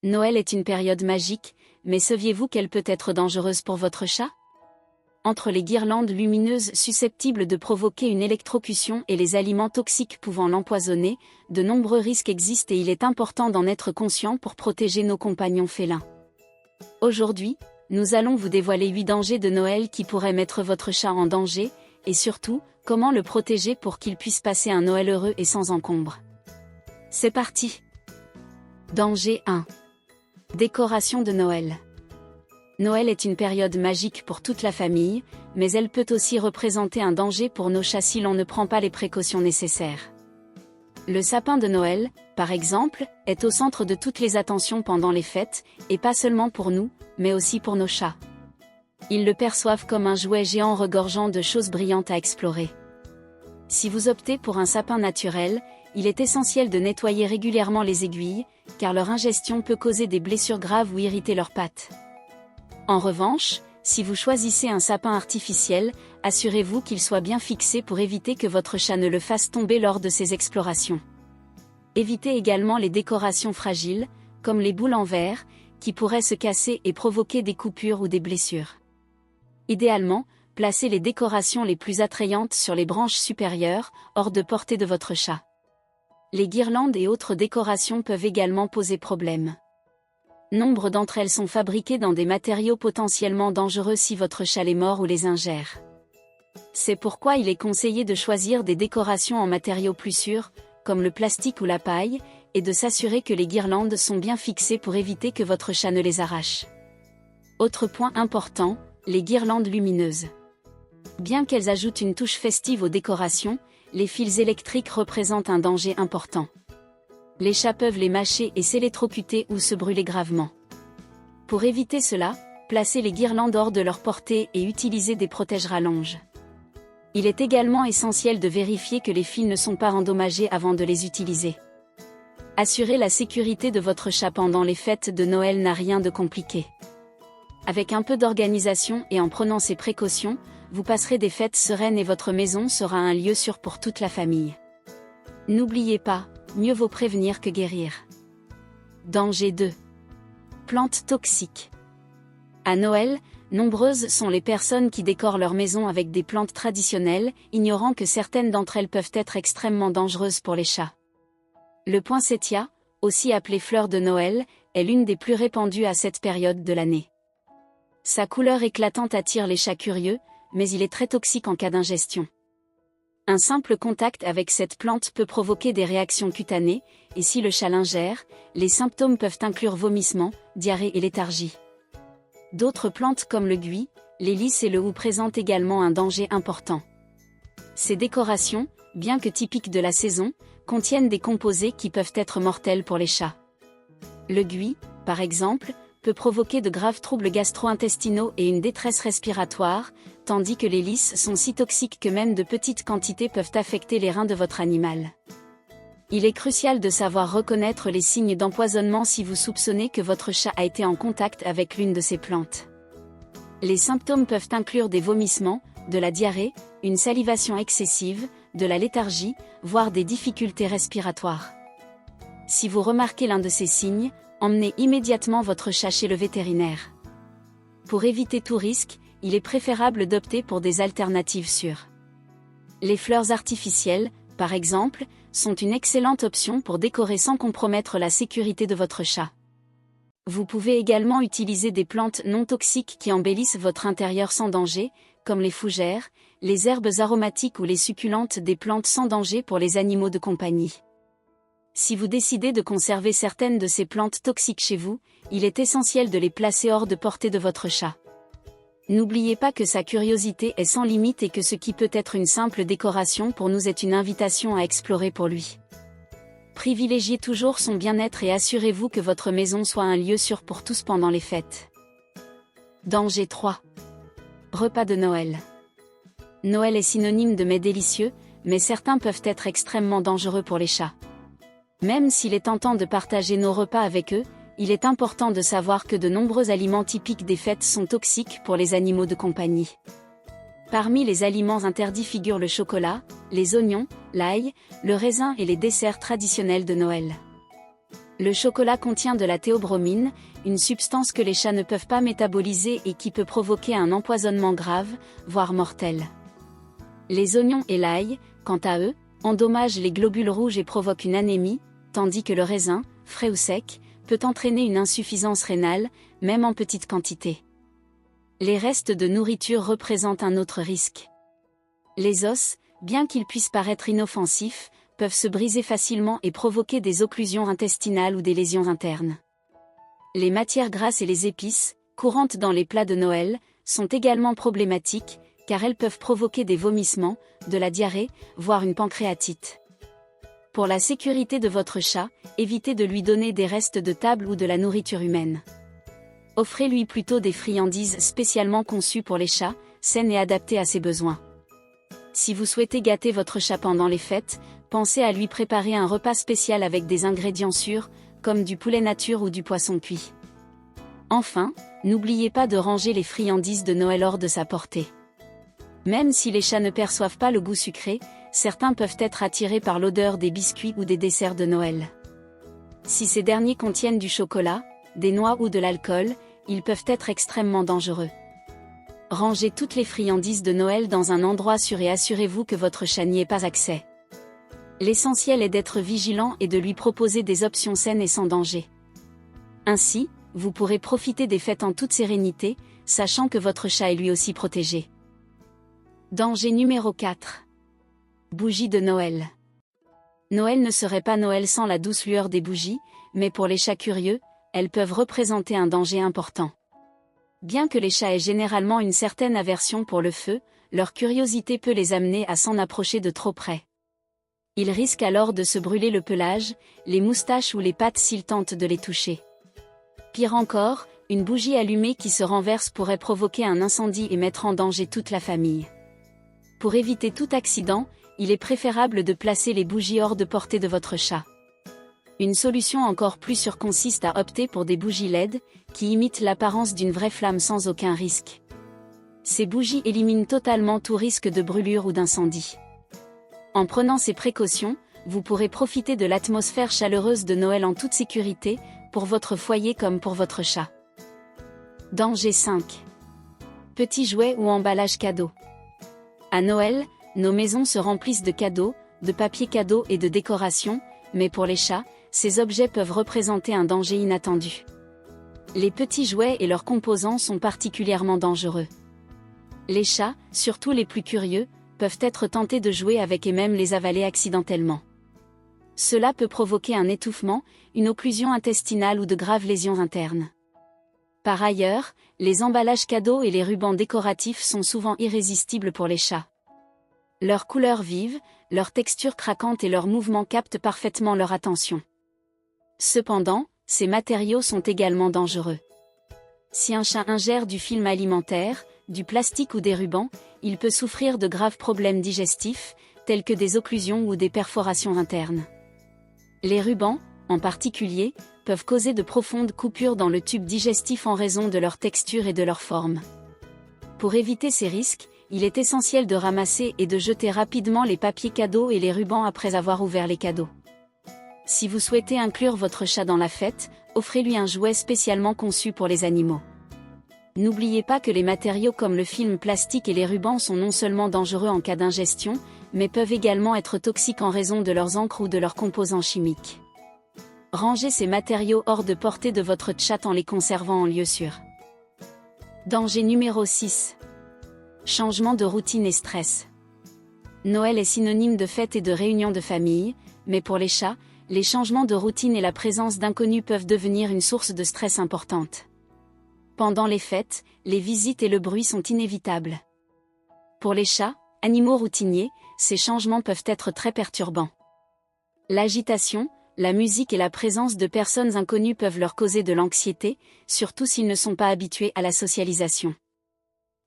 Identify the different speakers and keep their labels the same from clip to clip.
Speaker 1: Noël est une période magique, mais saviez-vous qu'elle peut être dangereuse pour votre chat? Entre les guirlandes lumineuses susceptibles de provoquer une électrocution et les aliments toxiques pouvant l'empoisonner, de nombreux risques existent et il est important d'en être conscient pour protéger nos compagnons félins. Aujourd'hui, nous allons vous dévoiler 8 dangers de Noël qui pourraient mettre votre chat en danger, et surtout, comment le protéger pour qu'il puisse passer un Noël heureux et sans encombre. C'est parti! Danger 1. Décoration de Noël. Noël est une période magique pour toute la famille, mais elle peut aussi représenter un danger pour nos chats si l'on ne prend pas les précautions nécessaires. Le sapin de Noël, par exemple, est au centre de toutes les attentions pendant les fêtes, et pas seulement pour nous, mais aussi pour nos chats. Ils le perçoivent comme un jouet géant regorgeant de choses brillantes à explorer. Si vous optez pour un sapin naturel, il est essentiel de nettoyer régulièrement les aiguilles, car leur ingestion peut causer des blessures graves ou irriter leurs pattes. En revanche, si vous choisissez un sapin artificiel, assurez-vous qu'il soit bien fixé pour éviter que votre chat ne le fasse tomber lors de ses explorations. Évitez également les décorations fragiles, comme les boules en verre, qui pourraient se casser et provoquer des coupures ou des blessures. Idéalement, placez les décorations les plus attrayantes sur les branches supérieures, hors de portée de votre chat. Les guirlandes et autres décorations peuvent également poser problème. Nombre d'entre elles sont fabriquées dans des matériaux potentiellement dangereux si votre chat les mord ou les ingère. C'est pourquoi il est conseillé de choisir des décorations en matériaux plus sûrs, comme le plastique ou la paille, et de s'assurer que les guirlandes sont bien fixées pour éviter que votre chat ne les arrache. Autre point important, les guirlandes lumineuses. Bien qu'elles ajoutent une touche festive aux décorations, les fils électriques représentent un danger important. Les chats peuvent les mâcher et s'électrocuter ou se brûler gravement. Pour éviter cela, placez les guirlandes hors de leur portée et utilisez des protège-rallonges. Il est également essentiel de vérifier que les fils ne sont pas endommagés avant de les utiliser. Assurer la sécurité de votre chat pendant les fêtes de Noël n'a rien de compliqué. Avec un peu d'organisation et en prenant ces précautions, vous passerez des fêtes sereines et votre maison sera un lieu sûr pour toute la famille. N'oubliez pas, mieux vaut prévenir que guérir. Danger 2. Plantes toxiques. À Noël, nombreuses sont les personnes qui décorent leur maison avec des plantes traditionnelles, ignorant que certaines d'entre elles peuvent être extrêmement dangereuses pour les chats. Le poinsettia, aussi appelé fleur de Noël, est l'une des plus répandues à cette période de l'année. Sa couleur éclatante attire les chats curieux, mais il est très toxique en cas d'ingestion. Un simple contact avec cette plante peut provoquer des réactions cutanées, et si le chat l'ingère, les symptômes peuvent inclure vomissements, diarrhée et léthargie. D'autres plantes comme le gui, les lys et le hou présentent également un danger important. Ces décorations, bien que typiques de la saison, contiennent des composés qui peuvent être mortels pour les chats. Le gui, par exemple, peut provoquer de graves troubles gastro-intestinaux et une détresse respiratoire, tandis que les lys sont si toxiques que même de petites quantités peuvent affecter les reins de votre animal. Il est crucial de savoir reconnaître les signes d'empoisonnement si vous soupçonnez que votre chat a été en contact avec l'une de ces plantes. Les symptômes peuvent inclure des vomissements, de la diarrhée, une salivation excessive, de la léthargie, voire des difficultés respiratoires. Si vous remarquez l'un de ces signes, emmenez immédiatement votre chat chez le vétérinaire. Pour éviter tout risque, il est préférable d'opter pour des alternatives sûres. Les fleurs artificielles, par exemple, sont une excellente option pour décorer sans compromettre la sécurité de votre chat. Vous pouvez également utiliser des plantes non toxiques qui embellissent votre intérieur sans danger, comme les fougères, les herbes aromatiques ou les succulentes, des plantes sans danger pour les animaux de compagnie. Si vous décidez de conserver certaines de ces plantes toxiques chez vous, il est essentiel de les placer hors de portée de votre chat. N'oubliez pas que sa curiosité est sans limite et que ce qui peut être une simple décoration pour nous est une invitation à explorer pour lui. Privilégiez toujours son bien-être et assurez-vous que votre maison soit un lieu sûr pour tous pendant les fêtes. Danger 3. Repas de Noël. Noël est synonyme de mets délicieux, mais certains peuvent être extrêmement dangereux pour les chats. Même s'il est tentant de partager nos repas avec eux, il est important de savoir que de nombreux aliments typiques des fêtes sont toxiques pour les animaux de compagnie. Parmi les aliments interdits figurent le chocolat, les oignons, l'ail, le raisin et les desserts traditionnels de Noël. Le chocolat contient de la théobromine, une substance que les chats ne peuvent pas métaboliser et qui peut provoquer un empoisonnement grave, voire mortel. Les oignons et l'ail, quant à eux, endommagent les globules rouges et provoquent une anémie, tandis que le raisin, frais ou sec, peut entraîner une insuffisance rénale, même en petite quantité. Les restes de nourriture représentent un autre risque. Les os, bien qu'ils puissent paraître inoffensifs, peuvent se briser facilement et provoquer des occlusions intestinales ou des lésions internes. Les matières grasses et les épices, courantes dans les plats de Noël, sont également problématiques, car elles peuvent provoquer des vomissements, de la diarrhée, voire une pancréatite. Pour la sécurité de votre chat, évitez de lui donner des restes de table ou de la nourriture humaine. Offrez-lui plutôt des friandises spécialement conçues pour les chats, saines et adaptées à ses besoins. Si vous souhaitez gâter votre chat pendant les fêtes, pensez à lui préparer un repas spécial avec des ingrédients sûrs, comme du poulet nature ou du poisson cuit. Enfin, n'oubliez pas de ranger les friandises de Noël hors de sa portée. Même si les chats ne perçoivent pas le goût sucré, certains peuvent être attirés par l'odeur des biscuits ou des desserts de Noël. Si ces derniers contiennent du chocolat, des noix ou de l'alcool, ils peuvent être extrêmement dangereux. Rangez toutes les friandises de Noël dans un endroit sûr et assurez-vous que votre chat n'y ait pas accès. L'essentiel est d'être vigilant et de lui proposer des options saines et sans danger. Ainsi, vous pourrez profiter des fêtes en toute sérénité, sachant que votre chat est lui aussi protégé. Danger numéro 4. Bougies de Noël. Noël ne serait pas Noël sans la douce lueur des bougies, mais pour les chats curieux, elles peuvent représenter un danger important. Bien que les chats aient généralement une certaine aversion pour le feu, leur curiosité peut les amener à s'en approcher de trop près. Ils risquent alors de se brûler le pelage, les moustaches ou les pattes s'ils tentent de les toucher. Pire encore, une bougie allumée qui se renverse pourrait provoquer un incendie et mettre en danger toute la famille. Pour éviter tout accident, il est préférable de placer les bougies hors de portée de votre chat. Une solution encore plus sûre consiste à opter pour des bougies LED, qui imitent l'apparence d'une vraie flamme sans aucun risque. Ces bougies éliminent totalement tout risque de brûlure ou d'incendie. En prenant ces précautions, vous pourrez profiter de l'atmosphère chaleureuse de Noël en toute sécurité, pour votre foyer comme pour votre chat. Danger 5. Petits jouets ou emballages cadeaux. À Noël, nos maisons se remplissent de cadeaux, de papiers cadeaux et de décorations, mais pour les chats, ces objets peuvent représenter un danger inattendu. Les petits jouets et leurs composants sont particulièrement dangereux. Les chats, surtout les plus curieux, peuvent être tentés de jouer avec et même les avaler accidentellement. Cela peut provoquer un étouffement, une occlusion intestinale ou de graves lésions internes. Par ailleurs, les emballages cadeaux et les rubans décoratifs sont souvent irrésistibles pour les chats. Leur couleur vive, leur texture craquante et leurs mouvements captent parfaitement leur attention. Cependant, ces matériaux sont également dangereux. Si un chat ingère du film alimentaire, du plastique ou des rubans, il peut souffrir de graves problèmes digestifs, tels que des occlusions ou des perforations internes. Les rubans, en particulier, peuvent causer de profondes coupures dans le tube digestif en raison de leur texture et de leur forme. Pour éviter ces risques, il est essentiel de ramasser et de jeter rapidement les papiers cadeaux et les rubans après avoir ouvert les cadeaux. Si vous souhaitez inclure votre chat dans la fête, offrez-lui un jouet spécialement conçu pour les animaux. N'oubliez pas que les matériaux comme le film plastique et les rubans sont non seulement dangereux en cas d'ingestion, mais peuvent également être toxiques en raison de leurs encres ou de leurs composants chimiques. Rangez ces matériaux hors de portée de votre chat en les conservant en lieu sûr. Danger numéro 6. Changement de routine et stress. Noël est synonyme de fête et de réunion de famille, mais pour les chats, les changements de routine et la présence d'inconnus peuvent devenir une source de stress importante. Pendant les fêtes, les visites et le bruit sont inévitables. Pour les chats, animaux routiniers, ces changements peuvent être très perturbants. L'agitation, la musique et la présence de personnes inconnues peuvent leur causer de l'anxiété, surtout s'ils ne sont pas habitués à la socialisation.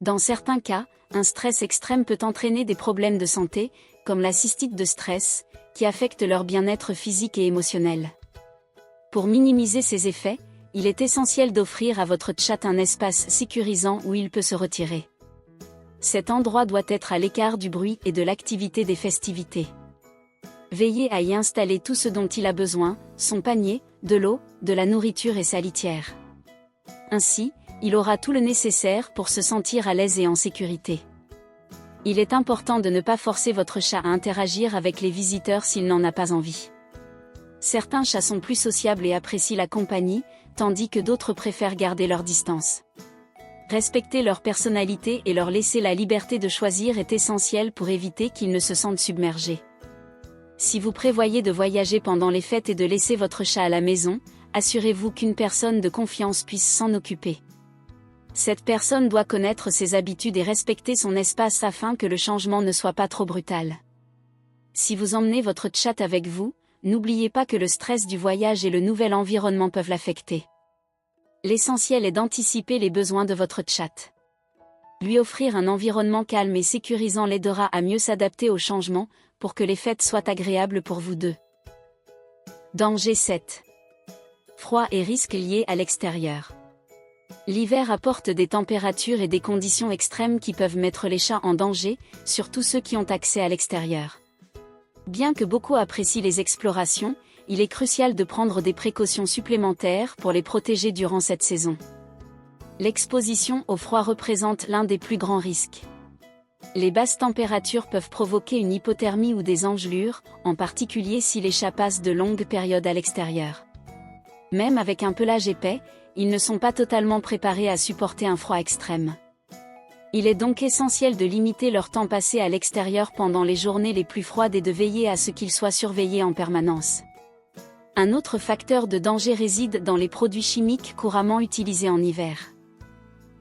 Speaker 1: Dans certains cas, un stress extrême peut entraîner des problèmes de santé, comme la cystite de stress, qui affectent leur bien-être physique et émotionnel. Pour minimiser ces effets, il est essentiel d'offrir à votre chat un espace sécurisant où il peut se retirer. Cet endroit doit être à l'écart du bruit et de l'activité des festivités. Veillez à y installer tout ce dont il a besoin, son panier, de l'eau, de la nourriture et sa litière. Ainsi, il aura tout le nécessaire pour se sentir à l'aise et en sécurité. Il est important de ne pas forcer votre chat à interagir avec les visiteurs s'il n'en a pas envie. Certains chats sont plus sociables et apprécient la compagnie, tandis que d'autres préfèrent garder leur distance. Respecter leur personnalité et leur laisser la liberté de choisir est essentiel pour éviter qu'ils ne se sentent submergés. Si vous prévoyez de voyager pendant les fêtes et de laisser votre chat à la maison, assurez-vous qu'une personne de confiance puisse s'en occuper. Cette personne doit connaître ses habitudes et respecter son espace afin que le changement ne soit pas trop brutal. Si vous emmenez votre chat avec vous, n'oubliez pas que le stress du voyage et le nouvel environnement peuvent l'affecter. L'essentiel est d'anticiper les besoins de votre chat. Lui offrir un environnement calme et sécurisant l'aidera à mieux s'adapter au changement, pour que les fêtes soient agréables pour vous deux. Danger 7. Froid et risques liés à l'extérieur. L'hiver apporte des températures et des conditions extrêmes qui peuvent mettre les chats en danger, surtout ceux qui ont accès à l'extérieur. Bien que beaucoup apprécient les explorations, il est crucial de prendre des précautions supplémentaires pour les protéger durant cette saison. L'exposition au froid représente l'un des plus grands risques. Les basses températures peuvent provoquer une hypothermie ou des engelures, en particulier si les chats passent de longues périodes à l'extérieur. Même avec un pelage épais, ils ne sont pas totalement préparés à supporter un froid extrême. Il est donc essentiel de limiter leur temps passé à l'extérieur pendant les journées les plus froides et de veiller à ce qu'ils soient surveillés en permanence. Un autre facteur de danger réside dans les produits chimiques couramment utilisés en hiver.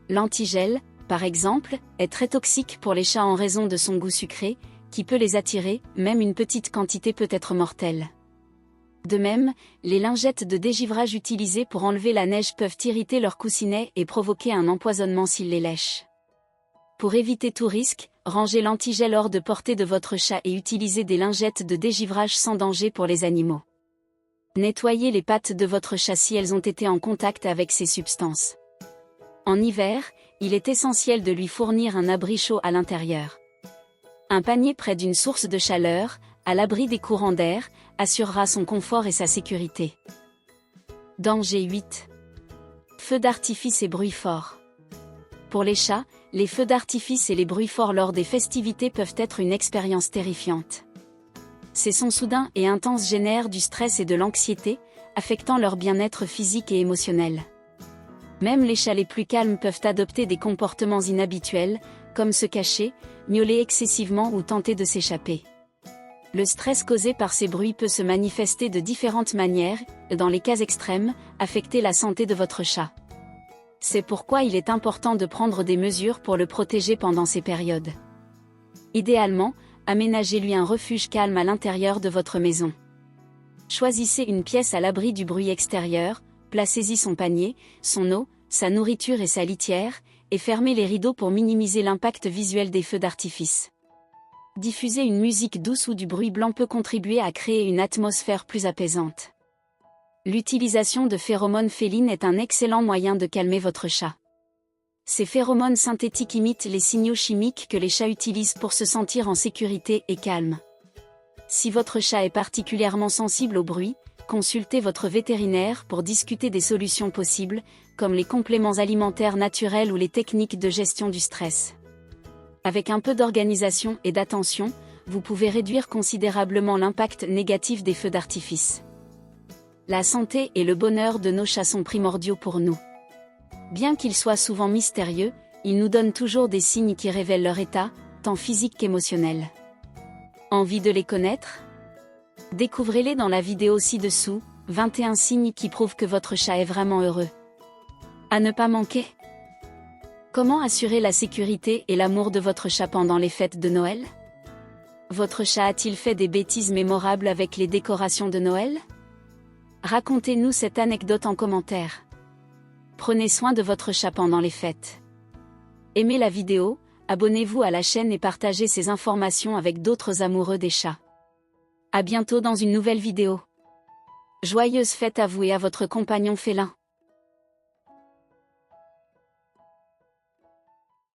Speaker 1: L'antigel, par exemple, est très toxique pour les chats en raison de son goût sucré, qui peut les attirer, même une petite quantité peut être mortelle. De même, les lingettes de dégivrage utilisées pour enlever la neige peuvent irriter leurs coussinets et provoquer un empoisonnement s'ils les lèchent. Pour éviter tout risque, rangez l'antigel hors de portée de votre chat et utilisez des lingettes de dégivrage sans danger pour les animaux. Nettoyez les pattes de votre chat si elles ont été en contact avec ces substances. En hiver, il est essentiel de lui fournir un abri chaud à l'intérieur. Un panier près d'une source de chaleur, à l'abri des courants d'air, assurera son confort et sa sécurité. Danger 8. Feux d'artifice et bruits forts. Pour les chats, les feux d'artifice et les bruits forts lors des festivités peuvent être une expérience terrifiante. Ces sons soudains et intenses génèrent du stress et de l'anxiété, affectant leur bien-être physique et émotionnel. Même les chats les plus calmes peuvent adopter des comportements inhabituels, comme se cacher, miauler excessivement ou tenter de s'échapper. Le stress causé par ces bruits peut se manifester de différentes manières, et dans les cas extrêmes, affecter la santé de votre chat. C'est pourquoi il est important de prendre des mesures pour le protéger pendant ces périodes. Idéalement, aménagez-lui un refuge calme à l'intérieur de votre maison. Choisissez une pièce à l'abri du bruit extérieur, placez-y son panier, son eau, sa nourriture et sa litière, et fermez les rideaux pour minimiser l'impact visuel des feux d'artifice. Diffuser une musique douce ou du bruit blanc peut contribuer à créer une atmosphère plus apaisante. L'utilisation de phéromones félines est un excellent moyen de calmer votre chat. Ces phéromones synthétiques imitent les signaux chimiques que les chats utilisent pour se sentir en sécurité et calme. Si votre chat est particulièrement sensible au bruit, consultez votre vétérinaire pour discuter des solutions possibles, comme les compléments alimentaires naturels ou les techniques de gestion du stress. Avec un peu d'organisation et d'attention, vous pouvez réduire considérablement l'impact négatif des feux d'artifice. La santé et le bonheur de nos chats sont primordiaux pour nous. Bien qu'ils soient souvent mystérieux, ils nous donnent toujours des signes qui révèlent leur état, tant physique qu'émotionnel. Envie de les connaître ? Découvrez-les dans la vidéo ci-dessous, 21 signes qui prouvent que votre chat est vraiment heureux. À ne pas manquer. Comment assurer la sécurité et l'amour de votre chat pendant les fêtes de Noël ? Votre chat a-t-il fait des bêtises mémorables avec les décorations de Noël ? Racontez-nous cette anecdote en commentaire. Prenez soin de votre chat pendant les fêtes. Aimez la vidéo, abonnez-vous à la chaîne et partagez ces informations avec d'autres amoureux des chats. À bientôt dans une nouvelle vidéo. Joyeuses fêtes à vous et à votre compagnon félin.